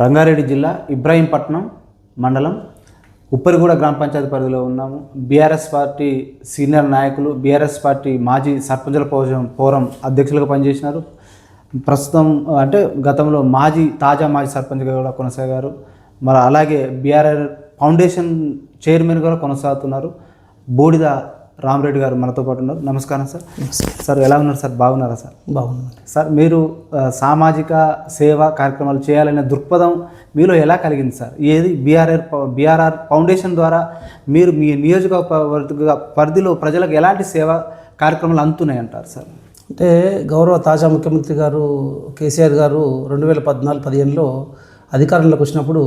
రంగారెడ్డి జిల్లా ఇబ్రాహీంపట్నం మండలం ఉప్పరిగూడ గ్రామ పంచాయతీ పరిధిలో ఉన్నాము. బీఆర్ఎస్ పార్టీ సీనియర్ నాయకులు, బీఆర్ఎస్ పార్టీ మాజీ సర్పంచుల ఫోరం అధ్యక్షులుగా పనిచేసినారు. ప్రస్తుతం అంటే గతంలో తాజా మాజీ సర్పంచ్గా కూడా కొనసాగారు. మరి అలాగే బీఆర్ఆర్ ఫౌండేషన్ చైర్మన్ కూడా కొనసాగుతున్నారు. బూడిద రామరెడ్డి గారు మనతో పాటు ఉన్నారు. నమస్కారం సార్. సార్ ఎలా ఉన్నారు సార్? బాగున్నారా సార్? బాగున్నారు సార్. మీరు సామాజిక సేవా కార్యక్రమాలు చేయాలనే దృక్పథం మీలో ఎలా కలిగింది సార్? ఏది బీఆర్ఆర్ ఫౌండేషన్ ద్వారా మీరు మీ నియోజకవర్గ పరిధిలో ప్రజలకు ఎలాంటి సేవా కార్యక్రమాలు అందుతున్నాయి అంటారు సార్? అంటే గౌరవ తాజా ముఖ్యమంత్రి గారు కేసీఆర్ గారు 2014-15లో అధికారంలోకి వచ్చినప్పుడు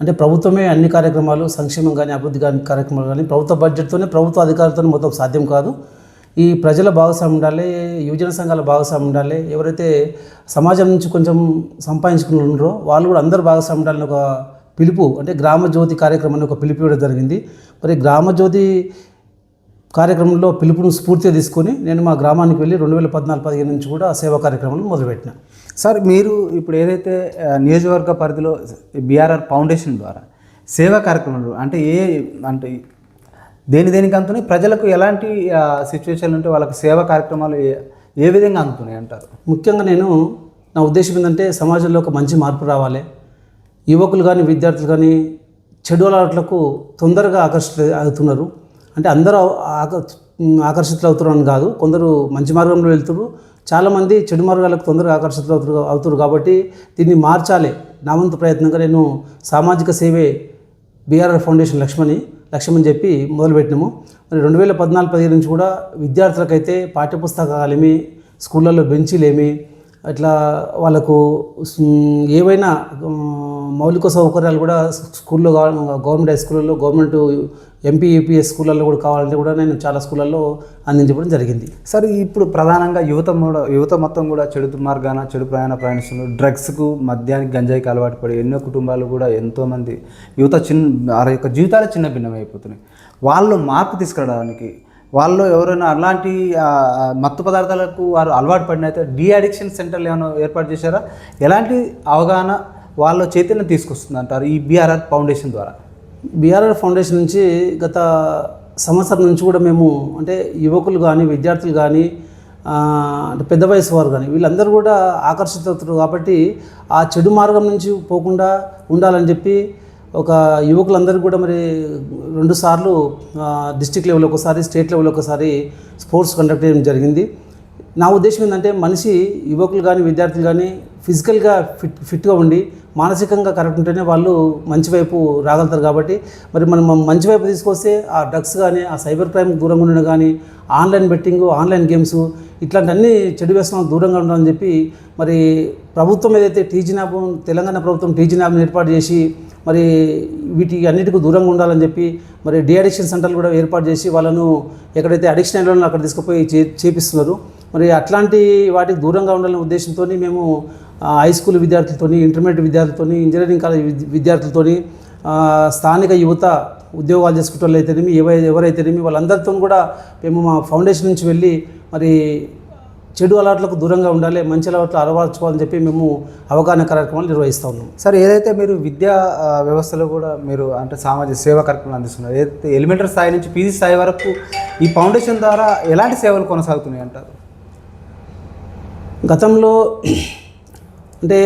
అంటే ప్రభుత్వమే అన్ని కార్యక్రమాలు, సంక్షేమం కానీ అభివృద్ధి కానీ కార్యక్రమాలు కానీ ప్రభుత్వ బడ్జెట్తోనే, ప్రభుత్వ అధికారులతోనే మొత్తం సాధ్యం కాదు. ఈ ప్రజల భాగస్వామ్యం ఉండాలి, యువజన సంఘాల భాగస్వామ్యం ఉండాలి. ఎవరైతే సమాజం నుంచి కొంచెం సంపాదించుకుని ఉన్నారో వాళ్ళు కూడా అందరూ భాగస్వామ్యం ఉండాలని ఒక పిలుపు, అంటే గ్రామజ్యోతి కార్యక్రమాన్ని ఒక పిలుపు ఇవ్వడం జరిగింది. మరి గ్రామజ్యోతి కార్యక్రమంలో పిలుపును స్ఫూర్తిగా తీసుకొని నేను మా గ్రామానికి వెళ్ళి 2014-15 నుంచి కూడా సేవా కార్యక్రమాలు మొదలుపెట్టిన. సార్, మీరు ఇప్పుడు ఏదైతే నియోజకవర్గ పరిధిలో బీఆర్ఆర్ ఫౌండేషన్ ద్వారా సేవా కార్యక్రమాలు అంటే దేనికి అందుతున్నాయి, ప్రజలకు ఎలాంటి సిచ్యువేషన్లు ఉంటే వాళ్ళకి సేవా కార్యక్రమాలు ఏ విధంగా అందుతున్నాయి అంటారు? ముఖ్యంగా నా ఉద్దేశం ఏంటంటే సమాజంలో ఒక మంచి మార్పు రావాలి. యువకులు కానీ విద్యార్థులు కానీ చెడు అలవాట్లకు తొందరగా అవుతున్నారు. అంటే అందరూ ఆకర్షితులు అవుతున్నారని కాదు, కొందరు మంచి మార్గంలో వెళ్తున్నారు, చాలామంది చెడు మార్గాలకు తొందరగా ఆకర్షితులు అవుతున్నారు. కాబట్టి దీన్ని మార్చాలి. నా వంతు ప్రయత్నంగా నేను సామాజిక సేవే బీఆర్ఆర్ ఫౌండేషన్ లక్ష్యమని చెప్పి మొదలుపెట్టినాము. మరి 2014-15 నుంచి కూడా విద్యార్థులకైతే పాఠ్యపుస్తకాలేమి, స్కూళ్ళల్లో బెంచీలేమి, అట్లా వాళ్ళకు ఏవైనా మౌలిక సౌకర్యాలు కూడా స్కూల్లో గవర్నమెంట్ హై స్కూళ్ళల్లో, గవర్నమెంట్ ఎంపీ యూపీఎస్ స్కూళ్ళల్లో కూడా కావాలంటే కూడా నేను చాలా స్కూళ్ళల్లో అందించడం జరిగింది. సార్, ఇప్పుడు ప్రధానంగా యువత మొత్తం కూడా చెడు మార్గాన ప్రయాణిస్తున్నారు. డ్రగ్స్కు, మద్యానికి, గంజాయికి అలవాటు పడి ఎన్నో కుటుంబాలు కూడా ఎంతోమంది యువత వారి యొక్క జీవితాలు చిన్న భిన్నమైపోతున్నాయి. వాళ్ళు మార్పు తీసుకురావడానికి వాళ్ళు ఎవరైనా అలాంటి మత్తు పదార్థాలకు వారు అలవాటు పడినైతే అడిక్షన్ సెంటర్లు ఏమైనా ఏర్పాటు చేశారా? ఎలాంటి అవగాహన వాళ్ళ చైతన్యం తీసుకొస్తుంది అంటారు ఈ బీఆర్ఆర్ ఫౌండేషన్ ద్వారా? బీఆర్ఆర్ ఫౌండేషన్ నుంచి గత సంవత్సరం నుంచి కూడా మేము అంటే యువకులు కానీ విద్యార్థులు కానీ అంటే పెద్ద వయసు వారు కానీ వీళ్ళందరూ కూడా ఆకర్షితులు కాబట్టి ఆ చెడు మార్గం నుంచి పోకుండా ఉండాలని చెప్పి ఒక యువకులందరికీ కూడా మరి 2 సార్లు డిస్ట్రిక్ట్ లెవెల్ ఒకసారి, స్టేట్ లెవెల్ ఒకసారి స్పోర్ట్స్ కండక్ట్ చేయడం జరిగింది. నా ఉద్దేశం ఏంటంటే యువకులు కానీ విద్యార్థులు కానీ ఫిజికల్గా ఫిట్గా ఉండి మానసికంగా కరెక్ట్ ఉంటేనే వాళ్ళు మంచి వైపు రాగలుగుతారు. కాబట్టి మరి మనం మంచి వైపు తీసుకొస్తే ఆ డ్రగ్స్ కానీ, ఆ సైబర్ క్రైమ్ దూరంగా ఉండడం కానీ, ఆన్లైన్ బెట్టింగ్, ఆన్లైన్ గేమ్స్ ఇట్లాంటి అన్ని చెడు వ్యసనాలు దూరంగా ఉండాలని చెప్పి మరి ప్రభుత్వం ఏదైతే తెలంగాణ ప్రభుత్వం టీజీనాబ్ని ఏర్పాటు చేసి మరి వీటి అన్నిటికీ దూరంగా ఉండాలని చెప్పి మరి అడిక్షన్ సెంటర్లు కూడా ఏర్పాటు చేసి వాళ్ళను ఎక్కడైతే అడిక్షన్ అయిన అక్కడ తీసుకుపోయి చేపిస్తున్నారు. మరి అట్లాంటి వాటికి దూరంగా ఉండాలనే ఉద్దేశంతో మేము హై స్కూల్ విద్యార్థులతో, ఇంటర్మీడియట్ విద్యార్థులతో, ఇంజనీరింగ్ కాలేజ్ విద్యార్థులతో, స్థానిక యువత ఉద్యోగాలు చేసుకునే వాళ్ళు అయితేనేమి, ఎవరైతేనేమి వాళ్ళందరితో కూడా మేము మా ఫౌండేషన్ నుంచి వెళ్ళి మరి చెడు అలవాట్లకు దూరంగా ఉండాలి, మంచి అలవాట్లు అలవర్చుకోవాలని చెప్పి మేము అవగాహన కార్యక్రమాలు నిర్వహిస్తూ ఉన్నాం. సార్, ఏదైతే మీరు విద్యా వ్యవస్థలో కూడా మీరు అంటే సామాజిక సేవా కార్యక్రమాలు అందిస్తున్నారు, ఏదైతే ఎలిమెంటరీ స్థాయి నుంచి పీజీ స్థాయి వరకు ఈ ఫౌండేషన్ ద్వారా ఎలాంటి సేవలు కొనసాగుతున్నాయి అంటారు? గతంలో అంటే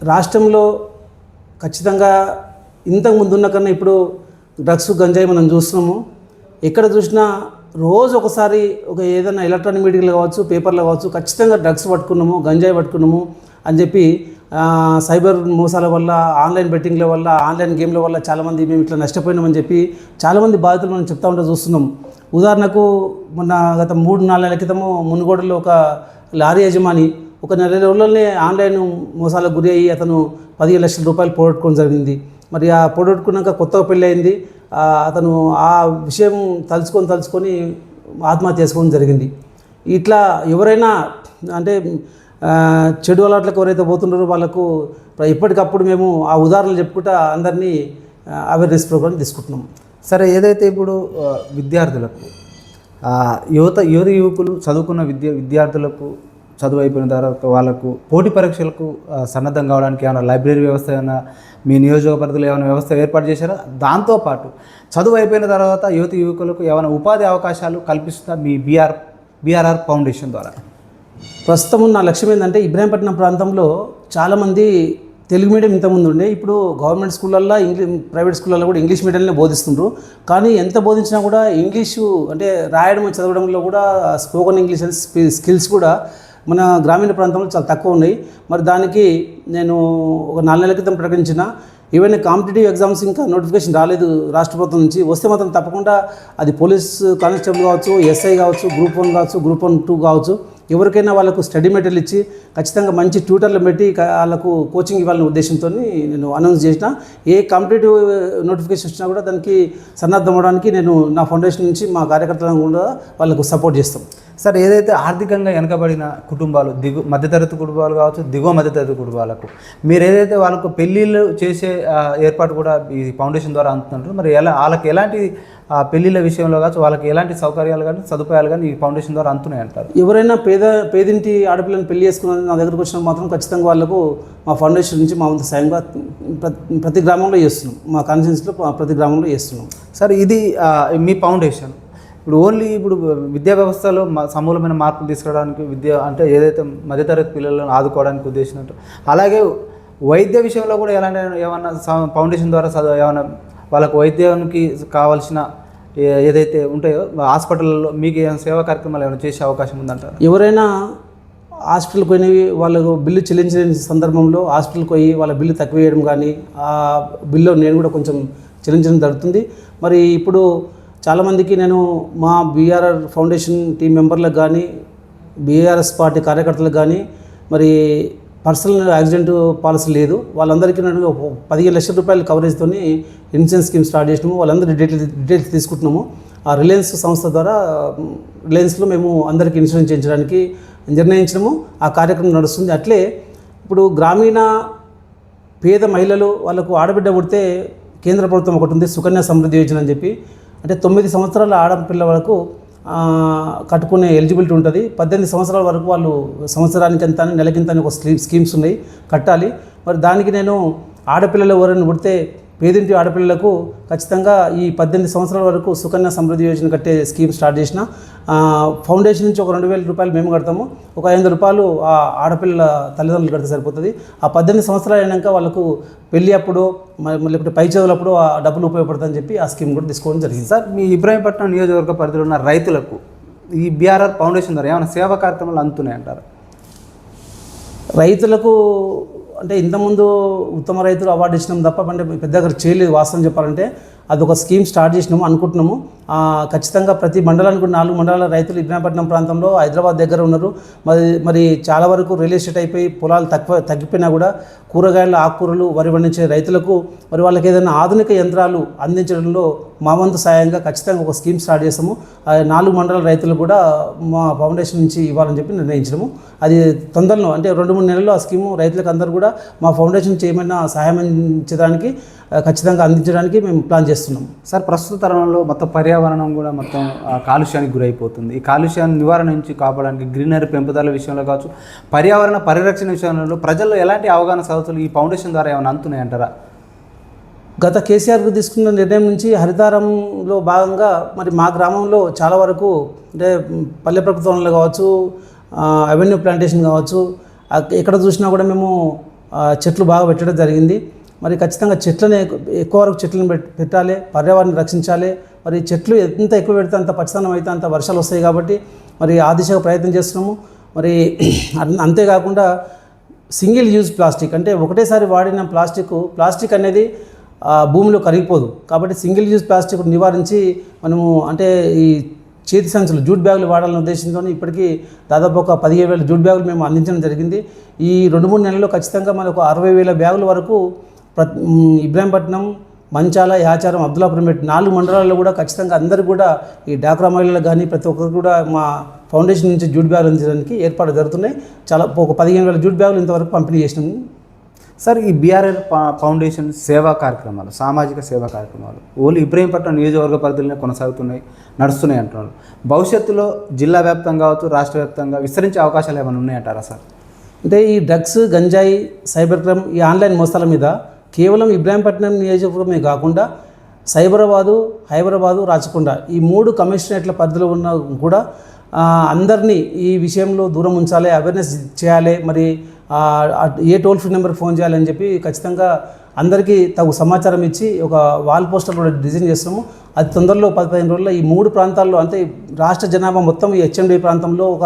రాష్ట్రంలో ఖచ్చితంగా ఇంతకుముందు ఉన్న కన్నా ఇప్పుడు డ్రగ్స్, గంజాయి మనం చూస్తున్నాము. ఎక్కడ చూసినా రోజు ఒకసారి ఏదైనా ఎలక్ట్రానిక్ మీడియాలో కావచ్చు, పేపర్లో కావచ్చు, ఖచ్చితంగా డ్రగ్స్ పట్టుకున్నాము, గంజాయి పట్టుకున్నాము అని చెప్పి సైబర్ మోసాల వల్ల, ఆన్లైన్ బెట్టింగ్ల వల్ల, ఆన్లైన్ గేమ్ల వల్ల చాలామంది మేము ఇట్లా నష్టపోయినామని చెప్పి చాలామంది బాధితులు మనం చెప్తా ఉంటే చూస్తున్నాం. ఉదాహరణకు గత 3-4 నెలల క్రితము మునుగోడలో ఒక లారీ యజమాని ఒక 4 రోజుల్లోనే ఆన్లైన్ మోసాలకు గురి అయ్యి అతను 15 లక్షల రూపాయలు పోగొట్టుకోవడం జరిగింది. మరి ఆ పోగొట్టుకున్నాక కొత్తగా పెళ్ళి అయింది. అతను ఆ విషయం తలుచుకొని ఆత్మహత్య చేసుకోవడం జరిగింది. ఇట్లా ఎవరైనా అంటే చెడు అలవాట్లకు ఎవరైతే పోతున్నారో వాళ్ళకు ఎప్పటికప్పుడు మేము ఆ ఉదాహరణలు చెప్పుకుంటా అందరినీ అవేర్నెస్ ప్రోగ్రామ్ తీసుకుంటున్నాం. సరే, ఏదైతే ఇప్పుడు విద్యార్థులకు యువకులు చదువుకున్న విద్యార్థులకు చదువు అయిపోయిన తర్వాత వాళ్ళకు పోటీ పరీక్షలకు సన్నద్ధం కావడానికి ఏమైనా లైబ్రరీ వ్యవస్థ ఏమైనా మీ నియోజకవర్గంలో ఏమైనా వ్యవస్థ ఏర్పాటు చేశారా? దాంతోపాటు చదువు అయిపోయిన తర్వాత యువకులకు ఏమైనా ఉపాధి అవకాశాలు కల్పిస్తుందా మీ బీఆర్ఆర్ ఫౌండేషన్ ద్వారా? ప్రస్తుతం నా లక్ష్యం ఏంటంటే ఇబ్రాహీంపట్నం ప్రాంతంలో చాలామంది తెలుగు మీడియం ఇంతకుముందు ఉండే, ఇప్పుడు గవర్నమెంట్ స్కూళ్ళల్లో ప్రైవేట్ స్కూళ్ళల్లో కూడా ఇంగ్లీష్ మీడియంలో బోధిస్తుండ్రు. కానీ ఎంత బోధించినా కూడా ఇంగ్లీషు అంటే రాయడం చదవడంలో కూడా స్పోకెన్ ఇంగ్లీష్ స్కిల్స్ కూడా మన గ్రామీణ ప్రాంతంలో చాలా తక్కువ ఉన్నాయి. మరి దానికి నేను ఒక 4 నెలల క్రితం ప్రకటించిన ఈవెన్ కాంపిటేటివ్ ఎగ్జామ్స్ ఇంకా నోటిఫికేషన్ రాలేదు రాష్ట్ర ప్రభుత్వం నుంచి. వస్తే మాత్రం తప్పకుండా అది పోలీస్ కానిస్టేబుల్ కావచ్చు, ఎస్ఐ కావచ్చు, గ్రూప్ 1 కావచ్చు, గ్రూప్ 1, 2 కావచ్చు, ఎవరికైనా వాళ్ళకు స్టడీ మెటీరియల్ ఇచ్చి ఖచ్చితంగా మంచి ట్యూటర్లు పెట్టి వాళ్ళకు కోచింగ్ ఇవ్వాలనే ఉద్దేశంతో నేను అనౌన్స్ చేసిన. ఏ కాంపిటేటివ్ నోటిఫికేషన్ వచ్చినా కూడా దానికి సన్నద్ధం అవ్వడానికి నేను నా ఫౌండేషన్ నుంచి మా కార్యకర్తలను కూడా వాళ్ళకు సపోర్ట్ చేస్తాం. సార్, ఏదైతే ఆర్థికంగా వెనకబడిన కుటుంబాలు, మధ్యతరగతి కుటుంబాలు కావచ్చు, దిగువ మధ్యతరగతి కుటుంబాలకు మీరు ఏదైతే వాళ్ళకు పెళ్ళిళ్ళు చేసే ఏర్పాటు కూడా ఈ ఫౌండేషన్ ద్వారా అందుతుంటారు, మరి వాళ్ళకి ఎలాంటి పెళ్ళిళ్ళ విషయంలో కావచ్చు, వాళ్ళకి ఎలాంటి సౌకర్యాలు కానీ సదుపాయాలు కానీ ఈ ఫౌండేషన్ ద్వారా అందుతున్నాయి అంటారు? ఎవరైనా పేదింటి ఆడపిల్లని పెళ్లి చేసుకున్న నా దగ్గరకు వచ్చిన మాత్రం ఖచ్చితంగా వాళ్ళకు మా ఫౌండేషన్ నుంచి మా వంతు సాయంగా ప్రతి గ్రామంలో చేస్తున్నాం. మా కాన్స్టిట్యూన్సీలో ప్రతి గ్రామంలో చేస్తున్నాం. సార్, ఇది మీ ఫౌండేషన్ ఇప్పుడు విద్యా వ్యవస్థలో సమూలమైన మార్పులు తీసుకురావడానికి అంటే ఏదైతే మధ్యతరగతి పిల్లలను ఆదుకోవడానికి ఉద్దేశించినట్టు, అలాగే వైద్య విషయంలో కూడా ఏమన్నా ఫౌండేషన్ ద్వారా ఏమైనా వాళ్ళకు వైద్యానికి కావాల్సిన ఏదైతే ఉంటాయో హాస్పిటల్లో మీకు ఏమైనా సేవా కార్యక్రమాలు ఏమైనా చేసే అవకాశం ఉందంటారు? ఎవరైనా హాస్పిటల్కి పోయి వాళ్ళకు బిల్లు చెల్లించిన సందర్భంలో హాస్పిటల్కి పోయి వాళ్ళ బిల్లు తక్కువ వేయడం కానీ ఆ బిల్లు నేను కూడా కొంచెం చెల్లించడం జరుగుతుంది. మరి ఇప్పుడు చాలామందికి నేను మా బీఆర్ఆర్ ఫౌండేషన్ టీం మెంబర్లకు కానీ బీఆర్ఎస్ పార్టీ కార్యకర్తలకు కానీ మరి పర్సనల్ యాక్సిడెంట్ పాలసీ లేదు, వాళ్ళందరికీ నేను 15 లక్షల రూపాయల కవరేజ్తో ఇన్సూరెన్స్ స్కీమ్ స్టార్ట్ చేసినాము. వాళ్ళందరూ డీటెయిల్స్ తీసుకుంటున్నాము. ఆ రిలయన్స్ సంస్థ ద్వారా రిలయన్స్లో మేము అందరికీ ఇన్సూరెన్స్ చేయించడానికి నిర్ణయించినాము. ఆ కార్యక్రమం నడుస్తుంది. అట్లే ఇప్పుడు గ్రామీణ పేద మహిళలు వాళ్ళకు ఆడబిడ్డ పుడితే కేంద్ర ప్రభుత్వం ఒకటి ఉంది, సుకన్య సమృద్ధి యోజన అని చెప్పి. అంటే 9 సంవత్సరాల ఆడపిల్ల వరకు కట్టుకునే ఎలిజిబిలిటీ ఉంటుంది. 18 సంవత్సరాల వరకు వాళ్ళు సంవత్సరానికి ఎంత అని నెలకింత అని ఒక స్కీమ్స్ ఉన్నాయి, కట్టాలి. మరి దానికి నేను ఆడపిల్లలు ఎవరైనా పుడితే పేదింటి ఆడపిల్లలకు ఖచ్చితంగా ఈ 18 సంవత్సరాల వరకు సుకన్య సమృద్ధి యోజన కట్టే స్కీమ్ స్టార్ట్ చేసిన. ఫౌండేషన్ నుంచి ఒక 2,000 రూపాయలు మేము కడతాము, ఒక 500 రూపాయలు ఆ ఆడపిల్లల తల్లిదండ్రులు కడితే సరిపోతుంది. ఆ 18 సంవత్సరాలు అయినాక వాళ్ళకు పెళ్ళి అప్పుడు లేకపోతే పై చదువులప్పుడు ఆ డబ్బులు ఉపయోగపడుతుందని చెప్పి ఆ స్కీమ్ కూడా తీసుకోవడం జరిగింది. సార్, మీ ఇబ్రాహీంపట్నం నియోజకవర్గ పరిధిలో ఉన్న రైతులకు ఈ బీఆర్ఆర్ ఫౌండేషన్ ద్వారా ఏమైనా సేవా కార్యక్రమాలు అందుతున్నాయి అంటారు? రైతులకు అంటే ఇంతకుముందు ఉత్తమ రైతులు అవార్డు ఇచ్చినాం తప్ప అంటే పెద్దగా చేయలేదు. వాస్తవం చెప్పాలంటే అదొక స్కీమ్ స్టార్ట్ చేసినాము అనుకుంటున్నాము. ఖచ్చితంగా ప్రతి మండలానికి 4 మండలాల రైతులు ఇబ్రాహీంపట్నం ప్రాంతంలో హైదరాబాద్ దగ్గర ఉన్నారు. మరి చాలా వరకు రియల్ ఎస్టేట్ అయిపోయి పొలాలు తగ్గిపోయినా కూడా కూరగాయలు, ఆకుకూరలు, వరి పండించే రైతులకు మరి వాళ్ళకి ఏదైనా ఆధునిక యంత్రాలు అందించడంలో మా వంతు సాయంగా ఖచ్చితంగా ఒక స్కీమ్ స్టార్ట్ చేస్తాము. 4 మండలాల రైతులు కూడా మా ఫౌండేషన్ నుంచి ఇవ్వాలని చెప్పి నిర్ణయించడము. అది తొందరలో అంటే 2-3 నెలల్లో ఆ స్కీము రైతులకు అందరూ కూడా మా ఫౌండేషన్ నుంచి ఏమైనా సహాయం అందించడానికి ఖచ్చితంగా అందించడానికి మేము ప్లాన్ చేస్తున్నాం. సార్, ప్రస్తుత తరుణంలో మొత్తం పర్యావరణం కూడా మొత్తం కాలుష్యానికి గురైపోతుంది. ఈ కాలుష్యాన్ని నివారణ నుంచి కాపాడడానికి గ్రీనరీ పెంపుదల విషయంలో కావచ్చు, పర్యావరణ పరిరక్షణ విషయంలో ప్రజల్లో ఎలాంటి అవగాహన సదస్సులు ఈ ఫౌండేషన్ ద్వారా ఏమైనా అందుతున్నాయి అంటారా? గత కేసీఆర్ తీసుకున్న నిర్ణయం నుంచి హరితారంలో భాగంగా మరి మా గ్రామంలో చాలా వరకు అంటే పల్లె ప్రభుత్వంలో కావచ్చు, అవెన్యూ ప్లాంటేషన్ కావచ్చు, ఎక్కడ చూసినా కూడా మేము చెట్లు బాగా పెట్టడం జరిగింది. మరి ఖచ్చితంగా చెట్లని ఎక్కువ వరకు చెట్లను పెట్టాలి, పర్యావరణాన్ని రక్షించాలి. మరి చెట్లు ఎంత ఎక్కువ పెడితే అంత పచ్చదనం అయితే అంత వర్షాలు వస్తాయి కాబట్టి మరి ఆ దిశగా ప్రయత్నం చేస్తున్నాము. మరి అంతేకాకుండా సింగిల్ యూజ్ ప్లాస్టిక్ అంటే ఒకటేసారి వాడిన ప్లాస్టిక్ అనేది భూమిలో కరిగిపోదు. కాబట్టి సింగిల్ యూజ్ ప్లాస్టిక్ నివారించి మనము అంటే ఈ చేతి సంచులు జూట్ బ్యాగులు వాడాలనే ఉద్దేశంతో ఇప్పటికీ దాదాపు ఒక 15,000 జూట్ బ్యాగులు మేము అందించడం జరిగింది. ఈ 2-3 నెలల్లో ఖచ్చితంగా మనకు 60,000 బ్యాగుల వరకు ఇబ్రాహీంపట్నం, మంచాల, యాచారం, అబ్దుల్లాపురం 4 మండలాల్లో కూడా ఖచ్చితంగా అందరూ కూడా ఈ డాక్రా మహిళలకు కానీ ప్రతి ఒక్కరు కూడా మా ఫౌండేషన్ నుంచి జూట్ బ్యాగులు అందించడానికి ఏర్పాటు జరుగుతున్నాయి. చాలా ఒక 15,000 జూట్ బ్యాగులు ఇంతవరకు పంపిణీ చేసినాము. సార్ ఈ బీఆర్ఎల్ ఫౌండేషన్ సేవా కార్యక్రమాలు, సామాజిక సేవా కార్యక్రమాలు ఓన్లీ ఇబ్రహీంపట్నం నియోజకవర్గ పరిధిలోనే కొనసాగుతున్నాయి, నడుస్తున్నాయి అంటున్నారు. భవిష్యత్తులో జిల్లా వ్యాప్తంగా కావచ్చు, రాష్ట్ర వ్యాప్తంగా విస్తరించే అవకాశాలు ఏమైనా ఉన్నాయంటారా సార్? అంటే ఈ డ్రగ్స్, గంజాయి, సైబర్ క్రైమ్, ఈ ఆన్లైన్ మోసాల మీద కేవలం ఇబ్రాహీంపట్నం నియోజకవర్గమే కాకుండా సైబరాబాదు, హైదరాబాదు, రాచకొండ ఈ 3 కమిషనరేట్ల పరిధిలో ఉన్న కూడా అందరినీ ఈ విషయంలో దూరం ఉంచాలి, అవేర్నెస్ చేయాలి. మరి ఏ టోల్ ఫ్రీ నెంబర్కి ఫోన్ చేయాలని చెప్పి ఖచ్చితంగా అందరికీ తగు సమాచారం ఇచ్చి ఒక వాల్ పోస్టర్ కూడా డిజైన్ చేస్తున్నాము. అది తొందరలో 10-15 రోజుల్లో ఈ 3 ప్రాంతాల్లో, అంటే రాష్ట్ర జనాభా మొత్తం ఈ హెచ్ఎండి ప్రాంతంలో ఒక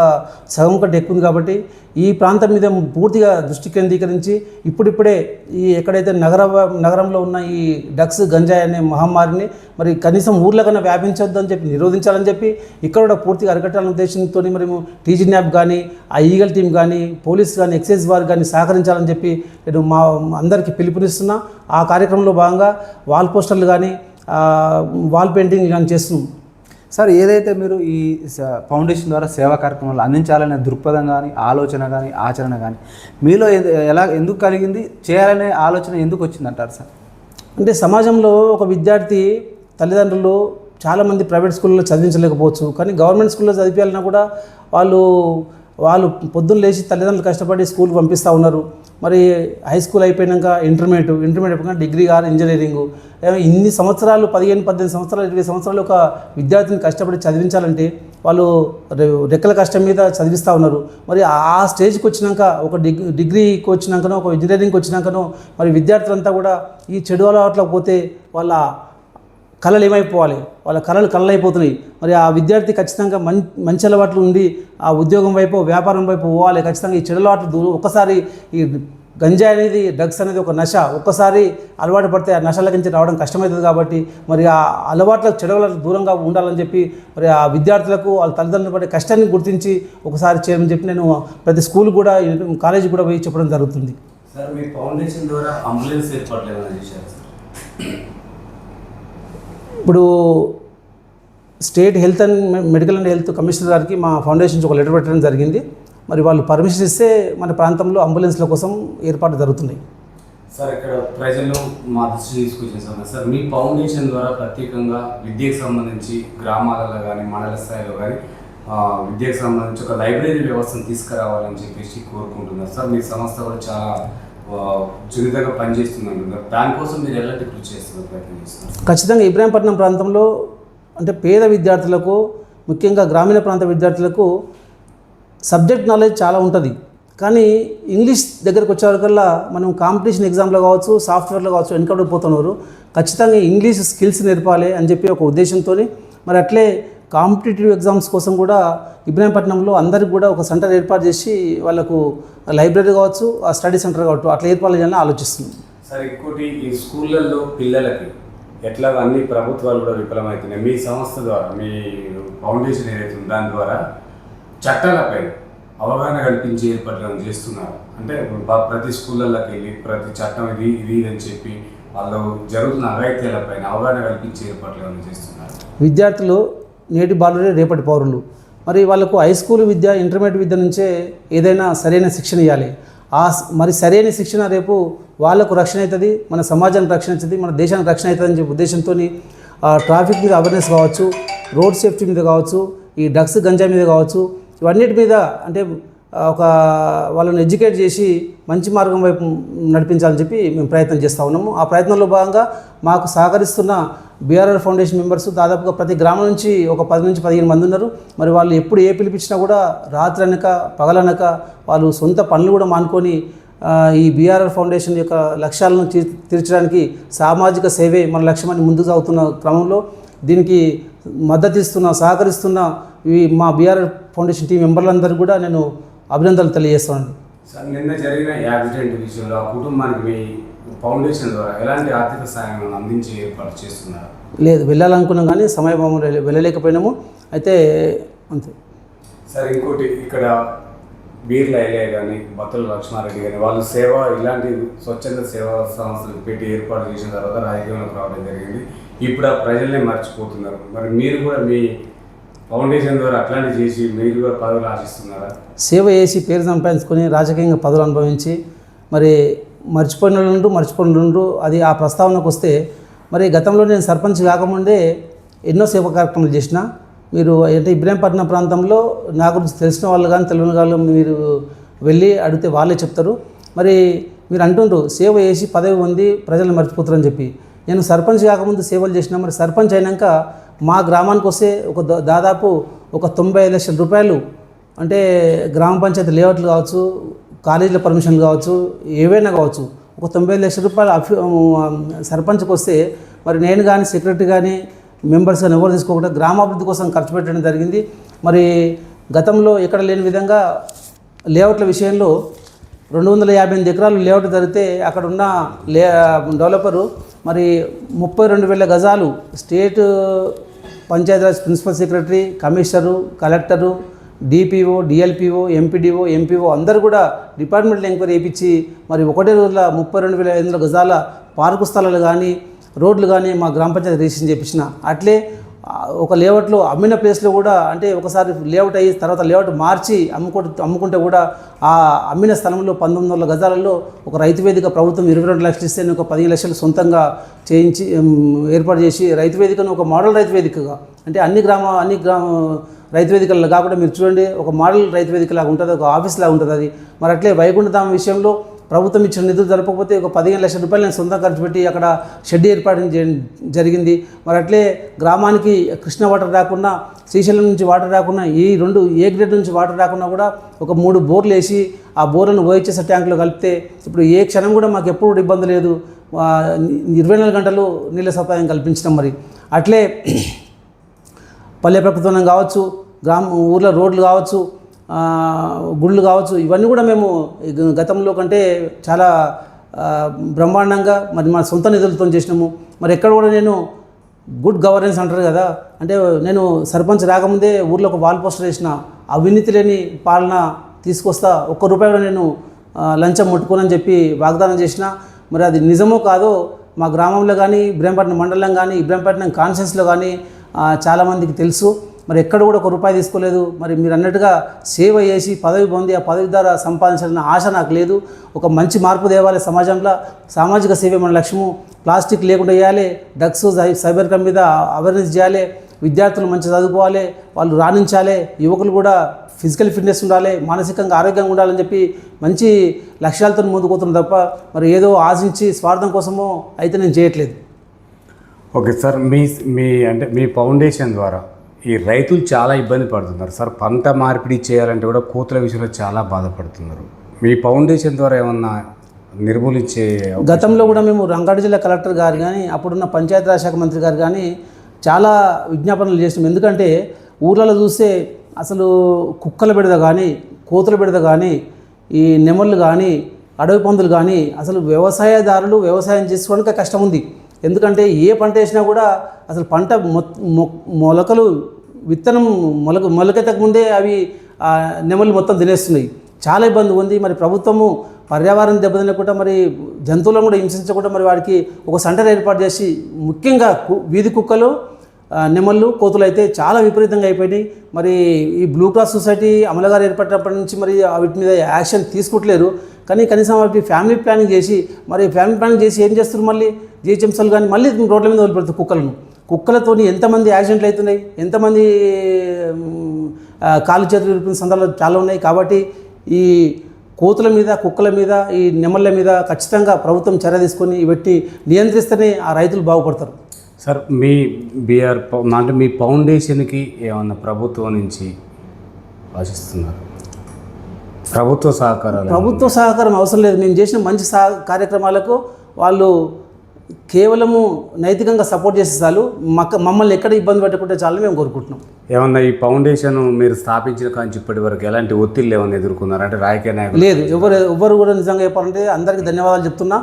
సగం కంటే ఎక్కువ ఉంది కాబట్టి ఈ ప్రాంతం మీద పూర్తిగా దృష్టి కేంద్రీకరించి ఇప్పుడిప్పుడే ఈ ఎక్కడైతే నగరంలో ఉన్న ఈ డ్రగ్స్, గంజాయి అనే మహమ్మారిని మరి కనీసం ఊర్లో కన్నా వ్యాపించొద్దని చెప్పి నిరోధించాలని చెప్పి ఇక్కడ కూడా పూర్తిగా అరికట్టాలనే ఉద్దేశంతో మేము టీజీ న్యాప్ కానీ, ఆ ఈగల్ టీం కానీ, పోలీస్ కానీ, ఎక్సైజ్ వారు కానీ సహకరించాలని చెప్పి నేను మా అందరికీ పిలుపునిస్తున్నా. ఆ కార్యక్రమంలో భాగంగా వాల్ పోస్టర్లు కానీ, వాల్ పెయింటింగ్ కానీ చేస్తున్నాం. సార్, ఏదైతే మీరు ఈ ఫౌండేషన్ ద్వారా సేవా కార్యక్రమాలు అందించాలనే దృక్పథం కానీ, ఆలోచన కానీ, ఆచరణ కానీ మీలో ఎందుకు కలిగింది, చేయాలనే ఆలోచన ఎందుకు వచ్చిందంటారు సార్? అంటే సమాజంలో ఒక విద్యార్థి తల్లిదండ్రులు చాలామంది ప్రైవేట్ స్కూల్లో చదివించలేకపోవచ్చు, కానీ గవర్నమెంట్ స్కూల్లో చదివించాలన్నా కూడా వాళ్ళు పొద్దున్న లేచి తల్లిదండ్రులు కష్టపడి స్కూల్కి పంపిస్తూ ఉన్నారు. మరి హై స్కూల్ అయిపోయాక ఇంటర్మీడియట్ అయిపోయినాక డిగ్రీ ఆర్ ఇంజనీరింగు, ఇన్ని సంవత్సరాలు 15-18 సంవత్సరాలు 20 సంవత్సరాలు ఒక విద్యార్థిని కష్టపడి చదివించాలంటే వాళ్ళు రెక్కల కష్టం మీద చదివిస్తూ ఉన్నారు. మరి ఆ స్టేజ్కి వచ్చినాక ఒక డిగ్రీకి వచ్చినాకనో, ఒక ఇంజనీరింగ్కి వచ్చినాకనో మరి విద్యార్థులంతా కూడా ఈ చెడు అలవాట్లకు పోతే వాళ్ళ కళలు ఏమైపోవాలి, వాళ్ళ కళలు అయిపోతున్నాయి. మరి ఆ విద్యార్థి ఖచ్చితంగా మంచి అలవాట్లు ఉండి ఆ ఉద్యోగం వైపు, వ్యాపారం వైపు పోవాలి. ఖచ్చితంగా ఈ చెడు అలవాట్లు ఒక్కసారి ఈ గంజాయి అనేది, డ్రగ్స్ అనేది ఒక నశ, ఒక్కసారి అలవాటు పడితే ఆ నశల నుంచి రావడం కష్టమవుతుంది. కాబట్టి మరి ఆ అలవాట్లకు, చెడు అలవాట్లకు దూరంగా ఉండాలని చెప్పి మరి ఆ విద్యార్థులకు వాళ్ళ తల్లిదండ్రులు పడే కష్టాన్ని గుర్తించి ఒకసారి చేయమని చెప్పి నేను ప్రతి స్కూల్ కూడా, కాలేజీ కూడా పోయి చెప్పడం జరుగుతుంది. సార్, మీ ఫౌండేషన్ ద్వారా అంబులెన్స్ ఏర్పాట్లు ఏమైనా చేశారు సార్? ఇప్పుడు state health and medical and health commissioner గారికి మా ఫౌండేషన్ నుంచి ఒక లెటర్ పెట్టడం జరిగింది. మరి వాళ్ళు పర్మిషన్ ఇస్తే మన ప్రాంతంలో అంబులెన్స్ల కోసం ఏర్పాటు జరుగుతున్నాయి. సార్, ఇక్కడ ప్రజలు మా దృష్టి తీసుకొచ్చేసాను సార్, మీ ఫౌండేషన్ ద్వారా ప్రత్యేకంగా విద్యకు సంబంధించి గ్రామాలలో కానీ, మండల స్థాయిలో కానీ విద్యకు సంబంధించి ఒక లైబ్రరీ వ్యవస్థను తీసుకురావాలని చెప్పేసి కోరుకుంటున్నారు సార్. మీ సంస్థ కూడా చాలా చురుగ్గా పనిచేస్తుందంటున్నారు. దానికోసం మీరు ఎలాంటి కృషి చేస్తున్నారు, ప్రయత్నం చేస్తున్నారు? ఖచ్చితంగా ఇబ్రాహీంపట్నం ప్రాంతంలో అంటే పేద విద్యార్థులకు, ముఖ్యంగా గ్రామీణ ప్రాంత విద్యార్థులకు సబ్జెక్ట్ నాలెడ్జ్ చాలా ఉంటుంది. కానీ ఇంగ్లీష్ దగ్గరకు వచ్చేవరకల్లా మనం కాంపిటీషన్ ఎగ్జామ్లో కావచ్చు, సాఫ్ట్వేర్లో కావచ్చు వెనకబడిపోతున్నారు. ఖచ్చితంగా ఇంగ్లీష్ స్కిల్స్ నేర్పాలి అని చెప్పి ఒక ఉద్దేశంతో మరి అట్లే కాంపిటేటివ్ ఎగ్జామ్స్ కోసం కూడా ఇబ్రాహీంపట్నంలో అందరికి కూడా ఒక సెంటర్ ఏర్పాటు చేసి వాళ్ళకు లైబ్రరీ కావచ్చు, ఆ స్టడీ సెంటర్ కావచ్చు అట్లా ఏర్పాటు చేయాలని ఆలోచిస్తున్నాం. సార్, ఇంకోటి ఈ స్కూళ్ళల్లో పిల్లలకి ఎట్లా అన్ని ప్రభుత్వాలు కూడా విఫలమవుతున్నాయి. మీ సంస్థ ద్వారా, మీ ఫౌండేషన్ ఏదైతే ఉందో దాని ద్వారా చట్టాలపై అవగాహన కల్పించి ఏర్పాట్లు చేస్తున్నారు. అంటే ప్రతి స్కూళ్ళలోకి వెళ్ళి ప్రతి చట్టం ఇది అని చెప్పి వాళ్ళు జరుగుతున్న అఘాయిత్యాలపైన అవగాహన కల్పించి ఏర్పాట్లు ఏమైనా చేస్తున్నారు. విద్యార్థులు నేటి బాలురే రేపటి పౌరులు. మరి వాళ్ళకు హై స్కూల్ విద్య, ఇంటర్మీడియట్ విద్య నుంచే ఏదైనా సరైన శిక్షణ ఇవ్వాలి. మరి సరైన శిక్షణ రేపు వాళ్ళకు రక్షణ అవుతుంది, మన సమాజానికి రక్షణ అవుతుంది, మన దేశానికి రక్షణ అవుతుంది అని చెప్పి ఉద్దేశంతో ట్రాఫిక్ మీద అవేర్నెస్ కావచ్చు, రోడ్ సేఫ్టీ మీద కావచ్చు, ఈ డ్రగ్స్, గంజాయి మీద కావచ్చు, ఇవన్నిటి మీద అంటే ఒక వాళ్ళని ఎడ్యుకేట్ చేసి మంచి మార్గం వైపు నడిపించాలని చెప్పి మేము ప్రయత్నం చేస్తూ ఉన్నాము. ఆ ప్రయత్నంలో భాగంగా మాకు సహకరిస్తున్న బీఆర్ఆర్ ఫౌండేషన్ మెంబర్స్ దాదాపుగా ప్రతి గ్రామం నుంచి ఒక 10 నుంచి 15 మంది ఉన్నారు. మరి వాళ్ళు ఎప్పుడు ఏ పిలిపించినా కూడా రాత్రి అనక పగలనక వాళ్ళు సొంత పనులు కూడా మానుకొని ఈ బీఆర్ఆర్ ఫౌండేషన్ యొక్క లక్ష్యాలను తీర్చడానికి సామాజిక సేవే మన లక్ష్యమని ముందుకు సాగుతున్న క్రమంలో దీనికి మద్దతు ఇస్తున్న, సహకరిస్తున్న మా బీఆర్ఆర్ ఫౌండేషన్ టీం మెంబర్లందరూ కూడా నేను అభినందనలు తెలియజేస్తాను. సార్, నిన్న జరిగిన యాక్సిడెంట్ విషయంలో ఆ కుటుంబానికి మీ ఫౌండేషన్ ద్వారా ఎలాంటి ఆర్థిక సహాయం అందించి ఏర్పాటు చేస్తున్నారు? లేదు, వెళ్ళాలనుకున్నాం కానీ సమయభావం వెళ్ళలేకపోయినాము. అయితే అంతే సార్. ఇంకోటి, ఇక్కడ బీర్ల ఐలయ్య కానీ, బత్తుల లక్ష్మారెడ్డి కానీ వాళ్ళు సేవ, ఇలాంటి స్వచ్ఛంద సేవా సంస్థలు పెట్టి ఏర్పాటు చేసిన తర్వాత రాజకీయంలోకి రావడం జరిగింది. ఇప్పుడు ఆ ప్రజల్నే మర్చిపోతున్నారు. మరి మీరు కూడా మీ ఫౌండేషన్ ద్వారా అట్లాంటివి చేసి మీరు కూడా పదవులు ఆశిస్తున్నారా? సేవ చేసి పేరు సంపాదించుకొని రాజకీయంగా పదవులు అనుభవించి మరి మర్చిపోయినరు అది ఆ ప్రస్తావనకు వస్తే మరి గతంలో నేను సర్పంచ్ కాకముందే ఎన్నో సేవా కార్యక్రమాలు చేసిన. మీరు అంటే ఇబ్రాహీంపట్నం ప్రాంతంలో నా గురించి తెలిసిన వాళ్ళు కానీ తెలియని వాళ్ళు మీరు వెళ్ళి అడిగితే వాళ్ళే చెప్తారు. మరి మీరు అంటుండ్రు సేవ చేసి పదవి పొంది ప్రజలను మర్చిపోతారని చెప్పి. నేను సర్పంచ్ కాకముందు సేవలు చేసిన. మరి సర్పంచ్ అయినాక మా గ్రామానికి వస్తే దాదాపు ఒక 95 లక్షల రూపాయలు అంటే గ్రామ పంచాయతీ లేఅవుట్లు కావచ్చు, కాలేజీల పర్మిషన్లు కావచ్చు, ఏవైనా కావచ్చు, ఒక 95 లక్షల రూపాయలు సర్పంచ్కి వస్తే మరి నేను కానీ సెక్రటరీ కానీ మెంబర్స్ కానీ ఎవరు తీసుకోకుండా గ్రామాభివృద్ధి కోసం ఖర్చు పెట్టడం జరిగింది. మరి గతంలో ఎక్కడ లేని విధంగా లేఅవుట్ల విషయంలో 258 ఎకరాలు లేఅవుట్ జరిగితే అక్కడ ఉన్న డెవలపరు మరి 32,000 గజాలు state Panchayati Raj principal secretary, commissioner, collector, DPO, DLPO, MPDO, MPO అందరూ కూడా డిపార్ట్మెంట్లో ఎంక్వైరీ చేయించి మరి ఒకటే రోజుల 32,500 గజాల పార్కు స్థలాలు కానీ రోడ్లు కానీ మా గ్రామ పంచాయతీ రిజిస్ట్రేషన్ చేయించిన. అట్లే ఒక లేఅవుట్లో అమ్మిన ప్లేస్లో కూడా అంటే ఒకసారి లేఅవుట్ అయ్యి తర్వాత లేఅవుట్ మార్చి అమ్ముకుంటే కూడా ఆ అమ్మిన స్థలంలో 1900 గజాలలో ఒక రైతు వేదిక ప్రభుత్వం 22 లక్షలు ఇస్తే ఒక 15 లక్షలు సొంతంగా చేయించి ఏర్పాటు చేసి రైతు వేదికను ఒక మోడల్ రైతు వేదికగా అంటే అన్ని గ్రామ రైతు వేదికల్లో కాకుండా మీరు చూడండి ఒక మోడల్ రైతు వేదికలాగా ఉంటుంది, ఒక ఆఫీస్ లాగా ఉంటుంది అది. మరి అట్లే వైకుంఠధామ విషయంలో ప్రభుత్వం ఇచ్చిన నిధులు జరపకపోతే ఒక 15 లక్షల రూపాయలు నేను సొంతం ఖర్చు పెట్టి అక్కడ షెడ్ ఏర్పాటు జరిగింది. మరి అట్లే గ్రామానికి కృష్ణ వాటర్ రాకుండా, శ్రీశైలం నుంచి వాటర్ రాకుండా, ఈ 2 ఏ గ్రేడ్ నుంచి వాటర్ రాకుండా కూడా ఒక 3 బోర్లు వేసి ఆ బోర్లను ఓహెచ్ఎస్ ట్యాంకులో కలిపితే ఇప్పుడు ఏ క్షణం కూడా మాకు ఎప్పుడు ఇబ్బంది లేదు, 24 గంటలు నీళ్ళ సదుపాయం కల్పించడం. మరి అట్లే పల్లె ప్రకృతి కావచ్చు, ఊర్లో రోడ్లు కావచ్చు, గుళ్ళు కావచ్చు, ఇవన్నీ కూడా మేము గతంలో కంటే చాలా బ్రహ్మాండంగా మరి మా సొంత నిధులతో చేసినాము. మరి ఎక్కడ కూడా నేను గుడ్ గవర్నెన్స్ అంటారు కదా, అంటే నేను సర్పంచ్ రాకముందే ఊర్లో ఒక వాల్ పోస్టర్ వేసిన, అవినీతి లేని పాలన తీసుకొస్తా, ₹1 కూడా నేను లంచం ముట్టుకోనని చెప్పి వాగ్దానం చేసిన. మరి అది నిజమో కాదో మా గ్రామంలో కానీ ఇబ్రాహీంపట్నం మండలం కానీ ఇబ్రాహీంపట్నం కాన్స్టిట్యున్సీలో కానీ చాలామందికి తెలుసు. మరి ఎక్కడ కూడా ₹1 తీసుకోలేదు. మరి మీరు అన్నట్టుగా సేవ చేసి పదవి పొంది ఆ పదవి ద్వారా సంపాదించాలన్న ఆశ నాకు లేదు. ఒక మంచి మార్పు తేవాలి సమాజంలో, సామాజిక సేవ మన లక్ష్యము. ప్లాస్టిక్ లేకుండా చేయాలి, డ్రగ్స్ సైబర్ క్రైమ్ మీద అవేర్నెస్ చేయాలి, విద్యార్థులు మంచి చదువుకోవాలి, వాళ్ళు రాణించాలి, యువకులు కూడా ఫిజికల్ ఫిట్నెస్ ఉండాలి, మానసికంగా ఆరోగ్యంగా ఉండాలని చెప్పి మంచి లక్ష్యాలతో ముందుకుపోతున్నాం తప్ప మరి ఏదో ఆశించి స్వార్థం కోసమో అయితే నేను చేయట్లేదు. ఓకే సార్, మీ ఫౌండేషన్ ద్వారా ఈ రైతులు చాలా ఇబ్బంది పడుతున్నారు సార్. పంట మార్పిడి చేయాలంటే కూడా కోతుల విషయంలో చాలా బాధపడుతున్నారు. మీ ఫౌండేషన్ ద్వారా ఏమన్నా నిర్మూలించే గతంలో కూడా మేము రంగారెడ్డి జిల్లా కలెక్టర్ గారు కానీ అప్పుడున్న పంచాయతీరాజ్ శాఖ మంత్రి గారు కానీ చాలా విజ్ఞాపనలు చేసినాం. ఎందుకంటే ఊర్లలో చూస్తే అసలు కుక్కల బెడద కానీ కోతుల బెడద కానీ ఈ నెమళ్ళు కానీ అడవి పందులు కానీ అసలు వ్యవసాయదారులు వ్యవసాయం చేసుకోవడానికి కష్టం ఉంది. ఎందుకంటే ఏ పంట వేసినా కూడా అసలు పంట మొలకలు విత్తనం మొలకెత్తక ముందే అవి నెమళ్ళు మొత్తం తినేస్తున్నాయి. చాలా ఇబ్బంది ఉంది. మరి ప్రభుత్వము పర్యావరణం దెబ్బతినకుండా మరి జంతువులను కూడా హింసించకుండా మరి వాడికి ఒక సెంటర్ ఏర్పాటు చేసి ముఖ్యంగా వీధి కుక్కలు నెమళ్ళు కోతులు అయితే చాలా విపరీతంగా అయిపోయినాయి. మరి ఈ బ్లూ క్రాస్ సొసైటీ అమలుగారు ఏర్పడినప్పటి నుంచి మరి వీటి మీద యాక్షన్ తీసుకుంటలేరు. కానీ కనీసం వాటి ఫ్యామిలీ ప్లానింగ్ చేసి మరి ఫ్యామిలీ ప్లానింగ్ చేసి ఏం చేస్తారు, మళ్ళీ జిహెచ్ఎంసీలు కానీ మళ్ళీ రోడ్ల మీద వదిలిపెడతారు కుక్కలను. కుక్కలతో ఎంతమంది యాక్సిడెంట్లు అవుతున్నాయి, ఎంతమంది కాలు చేతులు విరిపిన సందర్భాలు చాలా ఉన్నాయి. కాబట్టి ఈ కోతుల మీద కుక్కల మీద ఈ నెమళ్ళ మీద ఖచ్చితంగా ప్రభుత్వం చర్య తీసుకొని పెట్టి నియంత్రిస్తేనే ఆ రైతులు బాగుపడతారు. సార్, మీ ఫౌండేషన్కి ఏమన్నా ప్రభుత్వం నుంచి ఆశిస్తున్నారు? ప్రభుత్వ సహకారం అవసరం లేదు. మేము చేసిన మంచి కార్యక్రమాలకు వాళ్ళు కేవలము నైతికంగా సపోర్ట్ చేసే చాలు, మమ్మల్ని ఎక్కడ ఇబ్బంది పెట్టకుండా చాలని మేము కోరుకుంటున్నాం. ఏమన్నా ఈ ఫౌండేషన్ మీరు స్థాపించిన కానీ ఇప్పటి వరకు ఎలాంటి ఒత్తిళ్ళు ఏమన్నా ఎదుర్కొన్నారు అంటే రాజకీయ నాయకులు? లేదు, ఎవరు కూడా నిజంగా చెప్పాలంటే అందరికీ ధన్యవాదాలు చెప్తున్నా.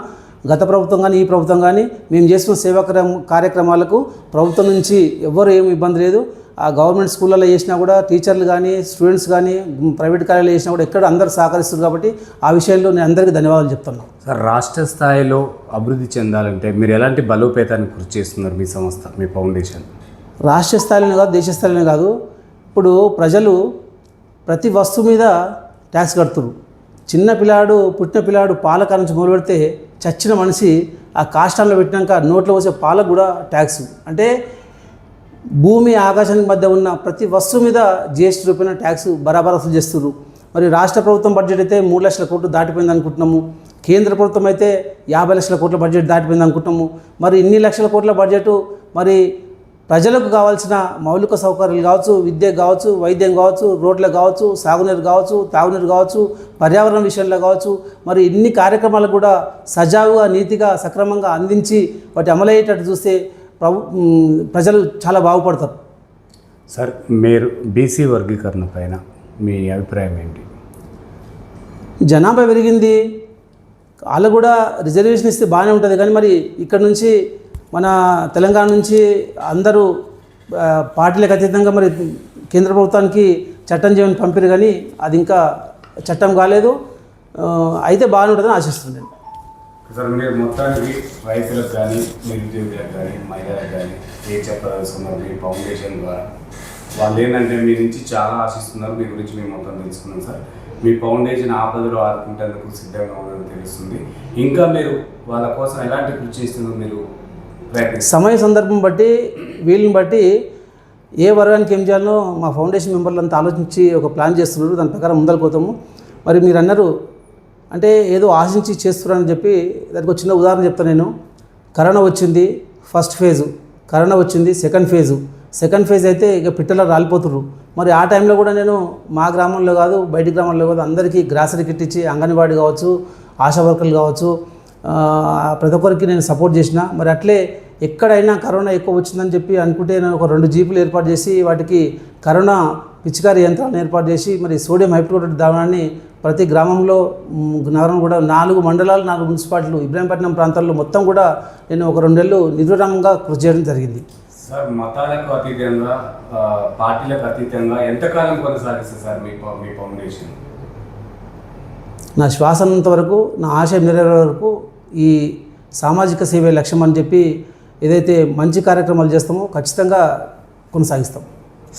గత ప్రభుత్వం కానీ ఈ ప్రభుత్వం కానీ మేము చేసిన సేవా కార్యక్రమాలకు ప్రభుత్వం నుంచి ఎవరు ఏమి ఇబ్బంది లేదు. ఆ గవర్నమెంట్ స్కూళ్ళలో చేసినా కూడా టీచర్లు కానీ స్టూడెంట్స్ కానీ ప్రైవేట్ కాలేజీలో చేసినా కూడా ఎక్కడ అందరూ సహకరిస్తారు. కాబట్టి ఆ విషయంలో నేను అందరికీ ధన్యవాదాలు చెప్తున్నాను. సార్, రాష్ట్ర స్థాయిలో అభివృద్ధి చెందాలంటే మీరు ఎలాంటి బలోపేతానికి కృషి చేస్తున్నారు మీ సంస్థ, మీ ఫౌండేషన్? రాష్ట్ర స్థాయిలోనే కాదు, దేశ స్థాయిలోనే కాదు. ఇప్పుడు ప్రజలు ప్రతి వస్తువు మీద ట్యాక్స్ కడుతున్నారు. చిన్న పిల్లాడు పుట్టిన పిల్లాడు పాల కాడ నుంచి మొదలు పెడితే చచ్చిన మనిషి ఆ కాష్టాల్లో పెట్టినాక నోట్లో వచ్చే పాలకు కూడా ట్యాక్స్. అంటే భూమి ఆకాశానికి మధ్య ఉన్న ప్రతి వస్తువు మీద జిఎస్టీ రూపాయన ట్యాక్స్ బరాబర్ వసూలు చేస్తున్నారు. మరి రాష్ట్ర ప్రభుత్వం బడ్జెట్ అయితే 3 లక్షల కోట్లు దాటిపోయింది అనుకుంటున్నాము. కేంద్ర ప్రభుత్వం అయితే 50 లక్షల కోట్ల బడ్జెట్ దాటిపోయింది అనుకుంటున్నాము. మరి ఇన్ని లక్షల కోట్ల బడ్జెట్ మరి ప్రజలకు కావాల్సిన మౌలిక సౌకర్యాలు కావచ్చు, విద్య కావచ్చు, వైద్యం కావచ్చు, రోడ్లు కావచ్చు, సాగునీరు కావచ్చు, తాగునీరు కావచ్చు, పర్యావరణ విషయంలో కావచ్చు, మరి ఇన్ని కార్యక్రమాలు కూడా సజావుగా నీతిగా సక్రమంగా అందించి వాటి అమలయ్యేటట్టు చూస్తే ప్రజలు చాలా బాగుపడతారు. సార్, మీరు బీసీ వర్గీకరణ పైన మీ అభిప్రాయం ఏంటి? జనాభా పెరిగింది, వాళ్ళు కూడా రిజర్వేషన్ ఇస్తే బాగానే ఉంటుంది. కానీ మరి ఇక్కడ నుంచి మన తెలంగాణ నుంచి అందరూ పార్టీలకు అతీతంగా మరి కేంద్ర ప్రభుత్వానికి చట్టం చేయమని పంపారు, కానీ అది ఇంకా చట్టం కాలేదు. అయితే బాగానే ఉంటుందని ఆశిస్తున్నాను. సార్, మీరు మొత్తానికి రైతులకు కానీ, నిరుద్యోగులకు కానీ, మహిళలకు కానీ ఏ చెప్పదలుచుకున్నారు మీ ఫౌండేషన్ ద్వారా? వాళ్ళు ఏంటంటే మీ నుంచి చాలా ఆశిస్తున్నారు. మీ గురించి మేము మొత్తం తెలుసుకున్నాం సార్. మీ ఫౌండేషన్ ఆపదలో ఆదుకుంటేందుకు సిద్ధంగా ఉందని తెలుస్తుంది. ఇంకా మీరు వాళ్ళ కోసం ఎలాంటి కృషి చేస్తుందో మీరు సమయ సందర్భం బట్టి వీళ్ళని బట్టి ఏ వర్గానికి ఏం చేయాలో మా ఫౌండేషన్ మెంబర్లు అంతా ఆలోచించి ఒక ప్లాన్ చేస్తున్నారు. దాని ప్రకారం ముందలుపోతాము. మరి మీరు అన్నారు అంటే ఏదో ఆశించి చేస్తున్నారని చెప్పి దానికి ఒక చిన్న ఉదాహరణ చెప్తాను నేను. కరోనా వచ్చింది, ఫస్ట్ ఫేజు. కరోనా వచ్చింది, సెకండ్ ఫేజ్ అయితే ఇక పిట్టలో రాలిపోతున్నారు. మరి ఆ టైంలో కూడా నేను మా గ్రామంలో కాదు, బయటి గ్రామంలో కాదు, అందరికీ గ్రాసరీ కిట్ ఇచ్చి అంగన్వాడీ కావచ్చు, ఆశా వర్కర్లు కావచ్చు, ప్రతి ఒక్కరికి నేను సపోర్ట్ చేసిన. మరి అట్లే ఎక్కడైనా కరోనా ఎక్కువ వచ్చిందని చెప్పి అనుకుంటే నేను ఒక 2 జీపులు ఏర్పాటు చేసి వాటికి కరోనా పిచికారీ యంత్రాలను ఏర్పాటు చేసి మరి సోడియం హైపోక్లోరైడ్ ద్రావణాన్ని ప్రతి గ్రామంలో, నగరం కూడా 4 మండలాలు, 4 మున్సిపాలిటీలు, ఇబ్రాహీంపట్నం ప్రాంతాల్లో మొత్తం కూడా నేను ఒక 2 నెలలు నిర్విరామంగా కృషి చేయడం జరిగింది. సార్, మతాలకు అతీతంగా, పార్టీలకు అతీతంగా ఎంతకాలం కొనసాగిస్తారు సార్ మీ ఫౌండేషన్? నా శ్వాస ఉన్నంత వరకు, నా ఆశయం నెరవేరే వరకు ఈ సామాజిక సేవే లక్ష్యం అని చెప్పి ఏదైతే మంచి కార్యక్రమాలు చేస్తామో ఖచ్చితంగా కొనసాగిస్తాం.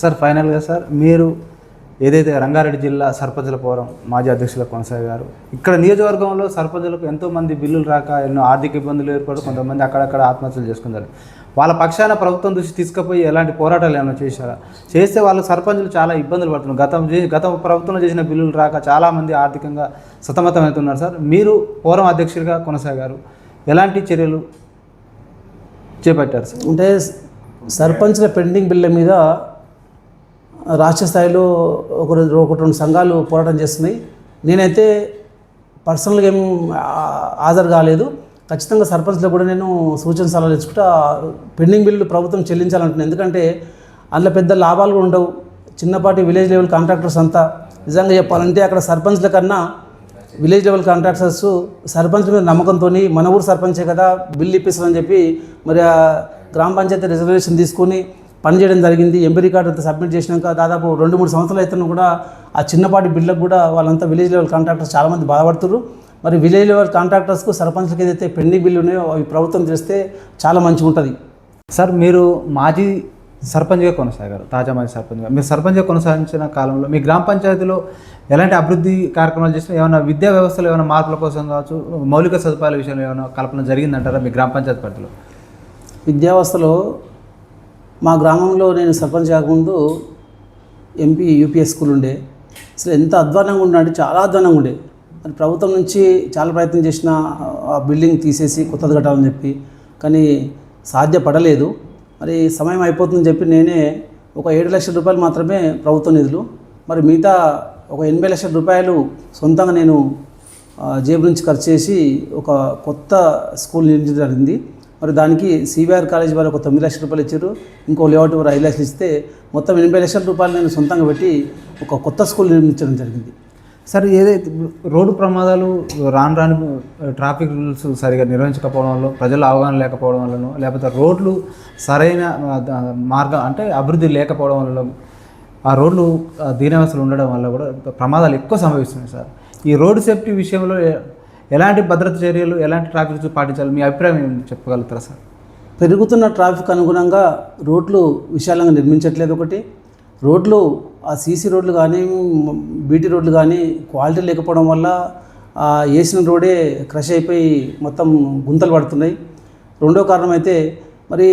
సార్, ఫైనల్గా సార్, మీరు ఏదైతే రంగారెడ్డి జిల్లా సర్పంచుల ఫోరం మాజీ అధ్యక్షులు కొనసాగారు, ఇక్కడ నియోజకవర్గంలో సర్పంచులకు ఎంతోమంది బిల్లులు రాక ఎన్నో ఆర్థిక ఇబ్బందులు ఏర్పడి కొంతమంది అక్కడక్కడ ఆత్మహత్యలు చేసుకున్నారు. వాళ్ళ పక్షాన ప్రభుత్వం దృష్టి తీసుకుపోయి ఎలాంటి పోరాటాలు ఏమైనా చేశారా? చేస్తే వాళ్ళు సర్పంచులు చాలా ఇబ్బందులు పడుతున్నారు. గత ప్రభుత్వంలో చేసిన బిల్లులు రాక చాలామంది ఆర్థికంగా సతమతమవుతున్నారు. సార్, మీరు ఫోరం అధ్యక్షుడిగా కొనసాగారు, ఎలాంటి చర్యలు చేపట్టారు సార్? అంటే సర్పంచ్ల పెండింగ్ బిల్ల మీద రాష్ట్ర స్థాయిలో ఒక 2 సంఘాలు పోరాటం చేస్తున్నాయి. నేనైతే పర్సనల్గా ఏం హాజరు కాలేదు. ఖచ్చితంగా సర్పంచ్లో కూడా నేను సూచన సలహాలు ఇచ్చుకుంటా పెండింగ్ బిల్లు ప్రభుత్వం చెల్లించాలంటున్నాను. ఎందుకంటే అందులో పెద్ద లాభాలు కూడా ఉండవు. చిన్నపాటి విలేజ్ లెవెల్ కాంట్రాక్టర్స్ అంతా నిజంగా చెప్పాలంటే అక్కడ సర్పంచ్ల కన్నా విలేజ్ లెవెల్ కాంట్రాక్టర్స్ సర్పంచ్ మీద నమ్మకంతో మన ఊరు సర్పంచే కదా బిల్లు ఇప్పిస్తామని చెప్పి మరి ఆ గ్రామ పంచాయతీ రిజర్వేషన్ తీసుకొని పనిచేయడం జరిగింది. ఎంపీ రికార్డు అంతా సబ్మిట్ చేసినాక దాదాపు 2-3 సంవత్సరాలు అయితే కూడా ఆ చిన్నపాటి బిల్లకు కూడా వాళ్ళంతా విలేజ్ లెవెల్ కాంట్రాక్టర్స్ చాలామంది బాధపడుతున్నారు. మరి విలేజ్ లెవెల్ కాంట్రాక్టర్స్కు సర్పంచ్లకి ఏదైతే పెండింగ్ బిల్లు ఉన్నాయో అవి ప్రభుత్వం చేస్తే చాలా మంచిగా ఉంటుంది. సార్, మీరు మాజీ సర్పంచ్గా కొనసాగారు, తాజా మాజీ సర్పంచ్గా. మీరు సర్పంచ్గా కొనసాగించిన కాలంలో మీ గ్రామ పంచాయతీలో ఎలాంటి అభివృద్ధి కార్యక్రమాలు చేసినా, ఏమైనా విద్యా వ్యవస్థలో ఏమైనా మార్పుల కోసం కావచ్చు, మౌలిక సదుపాయాల విషయంలో ఏమైనా కల్పన జరిగిందంటారా మీ గ్రామ పంచాయతీ పరిధిలో? విద్యా వ్యవస్థలో మా గ్రామంలో నేను సర్పంచ్ కాకముందు ఎంపీ యూపీఎస్ స్కూల్ ఉండే. అసలు ఎంత అధ్వానంగా ఉండే అంటే చాలా అధ్వానంగా ఉండే. మరి ప్రభుత్వం నుంచి చాలా ప్రయత్నం చేసిన ఆ బిల్డింగ్ తీసేసి కొత్తది కట్టాలని చెప్పి, కానీ సాధ్యపడలేదు. మరి సమయం అయిపోతుందని చెప్పి నేనే ఒక 7 లక్షల రూపాయలు మాత్రమే ప్రభుత్వ నిధులు, మరి మిగతా ఒక 80 లక్షల రూపాయలు సొంతంగా నేను జేబు నుంచి ఖర్చు చేసి ఒక కొత్త స్కూల్ నిర్మించడం జరిగింది. మరి దానికి సివిఆర్ కాలేజ్ వారు ఒక 9 లక్షల రూపాయలు ఇచ్చారు, ఇంకో లేఅవుట్ వారు 5 లక్షలు ఇస్తే మొత్తం 80 లక్షల రూపాయలు నేను సొంతంగా పెట్టి ఒక కొత్త స్కూల్ నిర్మించడం జరిగింది. సార్, ఏదైతే రోడ్డు ప్రమాదాలు రాను ట్రాఫిక్ రూల్స్ సరిగా నిర్వహించకపోవడం వల్ల, ప్రజల అవగాహన లేకపోవడం వల్లనో, లేకపోతే రోడ్లు సరైన మార్గం అంటే అభివృద్ధి లేకపోవడం వల్ల, ఆ రోడ్లు దీనావస్థలు ఉండడం వల్ల కూడా ప్రమాదాలు ఎక్కువ సంభవిస్తున్నాయి. సార్, ఈ రోడ్డు సేఫ్టీ విషయంలో ఎలాంటి భద్రత చర్యలు, ఎలాంటి ట్రాఫిక్ రూల్స్ పాటించాలి, మీ అభిప్రాయం ఏమి చెప్పగలుగుతారా సార్? పెరుగుతున్న ట్రాఫిక్ అనుగుణంగా రోడ్లు విశాలంగా నిర్మించట్లేదు. ఒకటి, రోడ్లు ఆ సీసీ రోడ్లు కానీ బీటీ రోడ్లు కానీ క్వాలిటీ లేకపోవడం వల్ల వేసిన రోడే క్రష్ అయిపోయి మొత్తం గుంతలు పడుతున్నాయి. రెండో కారణం అయితే మరి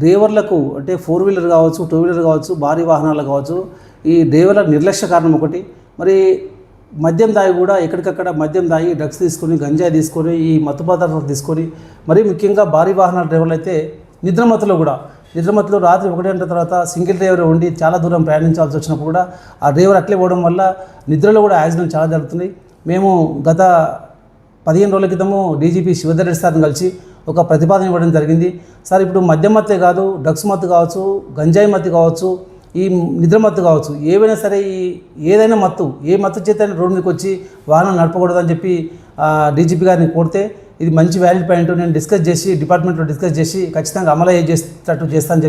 డ్రైవర్లకు అంటే 4 వీలర్ కావచ్చు, 2 వీలర్ కావచ్చు, భారీ వాహనాలు కావచ్చు, ఈ డ్రైవర్ల నిర్లక్ష్య కారణం ఒకటి. మరి మద్యం దాగి కూడా ఎక్కడికక్కడ మద్యం దాగి డ్రగ్స్ తీసుకొని, గంజాయి తీసుకొని, ఈ మత్తు పదార్థాలు తీసుకొని, మరి ముఖ్యంగా భారీ వాహనాల డ్రైవర్లు అయితే నిద్రమత్తులో రాత్రి 1 గంటల తర్వాత సింగిల్ డ్రైవర్ ఉండి చాలా దూరం ప్రయాణించాల్సి వచ్చినప్పుడు కూడా ఆ డ్రైవర్ అట్లే పోవడం వల్ల నిద్రలో కూడా యాక్సిడెంట్ చాలా జరుగుతుంది. మేము గత 15 రోజుల క్రితము డీజీపీ శివధర్ రెడ్డి సార్ని కలిసి ఒక ప్రతిపాదన ఇవ్వడం జరిగింది. సార్, ఇప్పుడు మద్యం మత్తే కాదు, డ్రగ్స్ మత్తు కావచ్చు, గంజాయి మత్తు కావచ్చు, ఈ నిద్ర మత్తు కావచ్చు, ఏవైనా సరే ఏదైనా మత్తు, ఏ మత్తు చేత రోడ్డు మీదకి వచ్చి వాహనం నడపకూడదని చెప్పి డీజీపీ గారిని కోరితే ఇది మంచి వ్యాలిడ్ పాయింట్, నేను డిపార్ట్మెంట్లో డిస్కస్ చేసి ఖచ్చితంగా అమలు చేసేటట్టు చేస్తానని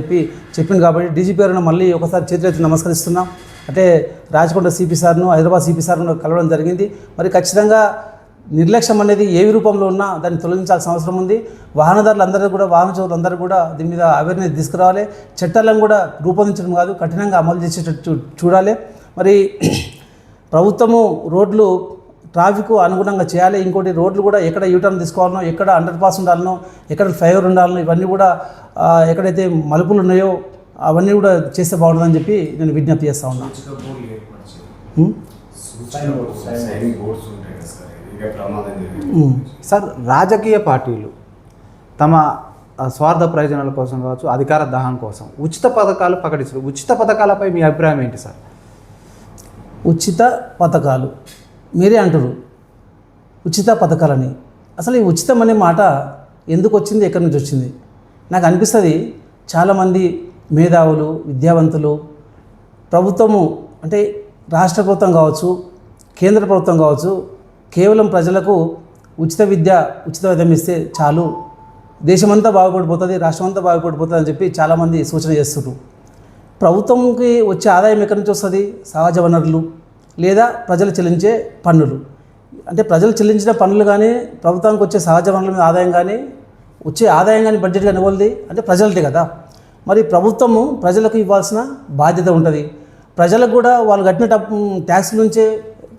చెప్పింది. కాబట్టి డీజీపీ గారిని మళ్ళీ ఒకసారి చేతులెత్తి నమస్కరిస్తున్నాం. అంటే రాచకొండ సిపి సార్ను, హైదరాబాద్ సిపి సార్ను కలవడం జరిగింది. మరి ఖచ్చితంగా నిర్లక్ష్యం అనేది ఏ రూపంలో ఉన్నా దాన్ని తొలగించాల్సిన అవసరం ఉంది. వాహనదారులందరూ కూడా, వాహన చోరులందరూ కూడా దీని మీద అవేర్నెస్ తీసుకురావాలి. చట్టాలను కూడా రూపొందించడం కాదు, కఠినంగా అమలు చేసేటట్టు చూడాలి. మరి ప్రభుత్వము రోడ్లు ట్రాఫిక్ అనుగుణంగా చేయాలి. ఇంకోటి, రోడ్లు కూడా ఎక్కడ యూటర్న్ తీసుకోవాలనో, ఎక్కడ అండర్ పాస్ ఉండాలనో, ఎక్కడ ఫ్లైఓవర్ ఉండాలనో, ఇవన్నీ కూడా ఎక్కడైతే మలుపులు ఉన్నాయో అవన్నీ కూడా చేస్తే బాగుంటుందని చెప్పి నేను విజ్ఞప్తి చేస్తూ ఉన్నాను. సార్, రాజకీయ పార్టీలు తమ స్వార్థ ప్రయోజనాల కోసం కావచ్చు, అధికార దాహం కోసం ఉచిత పథకాలు ప్రకటిస్తారు. ఉచిత పథకాలపై మీ అభిప్రాయం ఏంటి సార్? ఉచిత పథకాలు మీరే అంటారు, ఉచిత పథకాలని. అసలు ఈ ఉచితం అనే మాట ఎందుకు వచ్చింది, ఎక్కడి నుంచి వచ్చింది? నాకు అనిపిస్తుంది చాలామంది మేధావులు, విద్యావంతులు ప్రభుత్వము అంటే రాష్ట్ర ప్రభుత్వం కావచ్చు, కేంద్ర ప్రభుత్వం కావచ్చు, కేవలం ప్రజలకు ఉచిత విద్య, ఉచిత వైద్యం ఇస్తే చాలు, దేశమంతా బాగుపడిపోతుంది, రాష్ట్రం అంతా బాగుపడిపోతుంది అని చెప్పి చాలామంది సూచన చేస్తున్నారు. ప్రభుత్వంకి వచ్చే ఆదాయం ఎక్కడి నుంచి వస్తుంది? సహజ వనరులు లేదా ప్రజలు చెల్లించే పన్నులు. అంటే ప్రజలు చెల్లించిన పన్నులు కానీ, ప్రభుత్వానికి వచ్చే సహజ వనరుల మీద ఆదాయం కానీ, వచ్చే ఆదాయం కానీ బడ్జెట్ కానీ ఇవ్వాలి అంటే ప్రజలదే కదా. మరి ప్రభుత్వము ప్రజలకు ఇవ్వాల్సిన బాధ్యత ఉంటుంది. ప్రజలకు కూడా వాళ్ళు కట్టిన ట్యాక్స్ నుంచే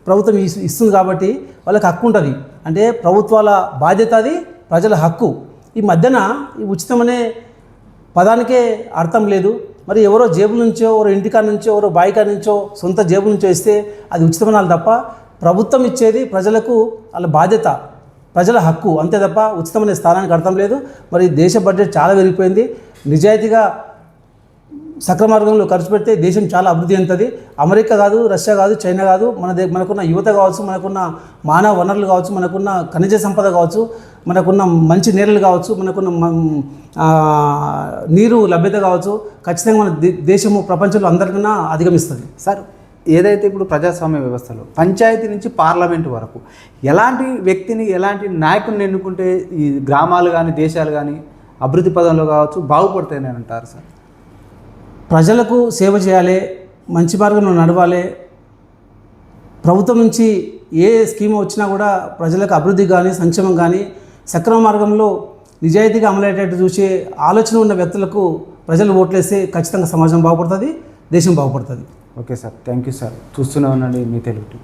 ప్రభుత్వం ఇస్తుంది కాబట్టి వాళ్ళకి హక్కు ఉంటుంది. అంటే ప్రభుత్వాల బాధ్యత, అది ప్రజల హక్కు. ఈ మధ్యన ఈ ఉచితం అనే పదానికే అర్థం లేదు. మరి ఎవరో జేబుల నుంచో, ఎవరో ఇంటికాడ నుంచో, ఎవరో బాయికాడ నుంచో, సొంత జేబుల నుంచో ఇస్తే అది ఉచితమనాలి తప్ప, ప్రభుత్వం ఇచ్చేది ప్రజలకు వాళ్ళ బాధ్యత, ప్రజల హక్కు, అంతే తప్ప ఉచితమనే స్థానానికి అర్థం లేదు. మరి దేశ బడ్జెట్ చాలా పెరిగిపోయింది. నిజాయితీగా సక్రమ మార్గంలో ఖర్చు పెడితే దేశం చాలా అభివృద్ధి చెందుతుంది. అమెరికా కాదు, రష్యా కాదు, చైనా కాదు, మనకున్న యువత కావచ్చు, మనకున్న మానవ వనరులు కావచ్చు, మనకున్న ఖనిజ సంపద కావచ్చు, మనకున్న మంచి నీళ్ళు కావచ్చు, మనకున్న నీరు లభ్యత కావచ్చు, ఖచ్చితంగా మన దేశము ప్రపంచంలో అందరికన్నా అధిగమిస్తుంది. సార్, ఏదైతే ఇప్పుడు ప్రజాస్వామ్య వ్యవస్థలో పంచాయతీ నుంచి పార్లమెంటు వరకు ఎలాంటి వ్యక్తిని, ఎలాంటి నాయకుడిని ఎన్నుకుంటే ఈ గ్రామాలు కానీ, దేశాలు కానీ అభివృద్ధి పదంలో కావచ్చు బాగుపడతాయని అంటారు సార్? ప్రజలకు సేవ చేయాలి, మంచి మార్గంలో నడవాలి. ప్రభుత్వం నుంచి ఏ స్కీమ్ వచ్చినా కూడా ప్రజలకు అభివృద్ధి కానీ, సంక్షేమం కానీ సక్రమ మార్గంలో నిజాయితీగా అమలయ్యేటట్టు చూసే ఆలోచన ఉన్న వ్యక్తులకు ప్రజలు ఓట్లేస్తే ఖచ్చితంగా సమాజం బాగుపడుతుంది, దేశం బాగుపడుతుంది. Okay sir, thank you sir. చూస్తూనే ఉండండి మీ తెలుగు.